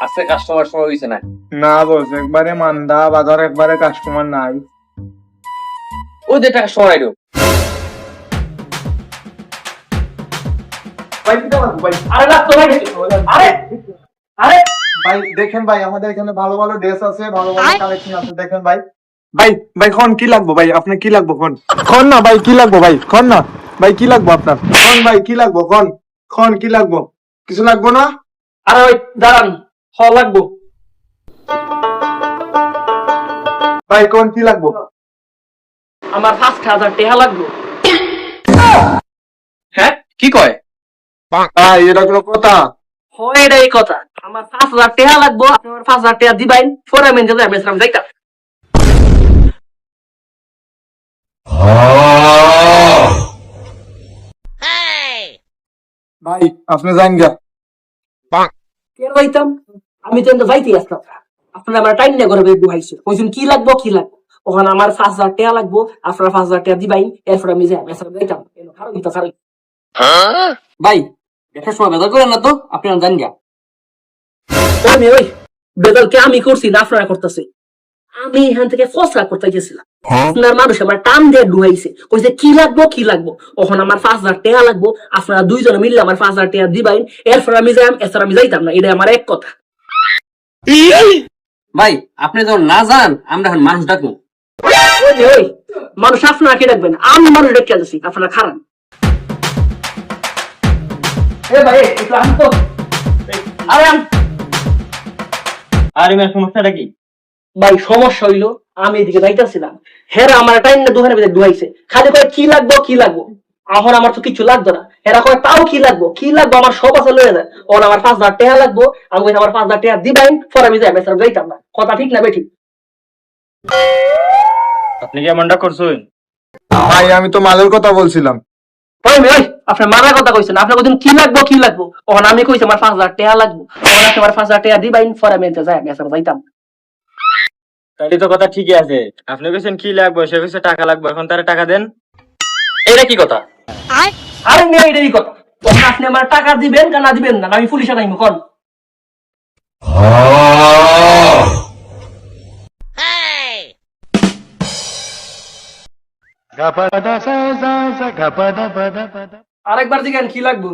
আজকে কাস্টমার সময় হইছে না। না বস, একবারে মান্দা বাজার, একবারে কাস্টমার নাই। ওই যে টাকা সময় দিও। ভাই কি দাম ভাই? আরে না তোমার আরে আরে ভাই দেখেন ভাই, আমাদের এখানে ভালো ভালো ড্রেস আছে, ভালো ভালো কালেকশন আছে, দেখেন ভাই। ভাই ভাই কোন কি লাগবে ভাই? আপনার কি লাগবে কোন? কোন না ভাই, কি লাগবে ভাই? কোন না ভাই, কি লাগবে আপনার? কোন ভাই কি লাগবে? কোন কোন কি লাগবে? কিছু লাগবে না? আরে ওই দাঁড়ান, হ লাগবো। ভাই কোন কি লাগবে? আমার 5,000 টাকা লাগবে। হ্যাঁ কি কয়? ভাই এটা কোনো কথা? হয় এটাই কথা। আমার 5,000 টাকা লাগবো, আপনি আমার 5,000 টাকা দিবেন, পরে আমি যাই বেসরাম যাইতা। ভাই আপনি যান গা। কেন যাইতাম? আমি তো এনতে যাইতে আসতাম। আপনারা আমার টাইম না করে বুঝাইছে, কইছেন কি লাগবো কি লাগবো। ওখানে আমার 5,000 টাকা লাগবো, আপনারা 5,000 টাকা দিবেন, এরপর আমি যাই বেসরাম যাইতাম। এলো খারাপ তো খারাপ। ভাই দেখার সময় বেজাল করেন না তো, আপনারা জান গা। ওই বেজালকে আমি করছি না আপনারা করতেছে। আমি এখান থেকে ফসলা করতে গেছিলাম, আপনার মানুষ আমার টান দিয়ে ডুহাইছে, কইছে কি লাগবো কি লাগবো। ওখানে আমার 5,000 টাকা লাগবো, আপনারা দুইজনে মিললে আমার 5,000 টাকা দিবেন, এরপর আমি যাই, এছাড়া আমি যাইতাম না। এটা আমার এক কথা। ভাই আপনি যখন না যান, আমরা এখন মানুষ ডাকবো। ওই মানুষ আপনারা কে ডাকবেন? আমি মানুষ ডেকে আছি, আপনারা খারাপ। এ ভাই একটু আন তো। আরে আন। আরে ম্যাম সমস্যাটা কি? ভাই সমস্যা হইলো, আমি এদিকে যাইতেছিলাম, হেরা আমার টাইম না দোকানের ভিতরে ডুহাইছে, খালি কয় কি লাগবো কি লাগবো। এখন আমার তো কিছু লাগতো না, হেরা কয় তাও কি লাগবো কি লাগবো, আমার সব আছে লয়ে যায়। ওর আমার 5,000 টাকা লাগবো, আমি কইছি আমার 5,000 টাকা দিবেন, পরে আমি যাই বেচারা যাইতাম না। কথা ঠিক না বেঠিক? আপনি কি এমনটা করছেন? ভাই আমি তো মালের কথা বলছিলাম। ওই আপনার মারার কথা কইছেন, আপনি কইছেন কি লাগবো কি লাগবো। ওখানে আমি কইছি আমার 5,000 টাকা লাগবো, ওখানে আপনি আমার 5,000 টাকা দিবেন, পরে আমি যাই বেচারা যাইতাম। তাহলে তো কথা ঠিকই আছে। আপনি কইছেন কি লাগবে, সে কইছে টাকা লাগবে, এখন তারা টাকা দেন। এটা কি কথা? আরে মেয়ে এটাই কথা। ওখানে আপনি আমার টাকা দিবেন না দিবেন না, আমি পুলিশে নাইমু কোন। আরেকবার দিকেন কি লাগবো।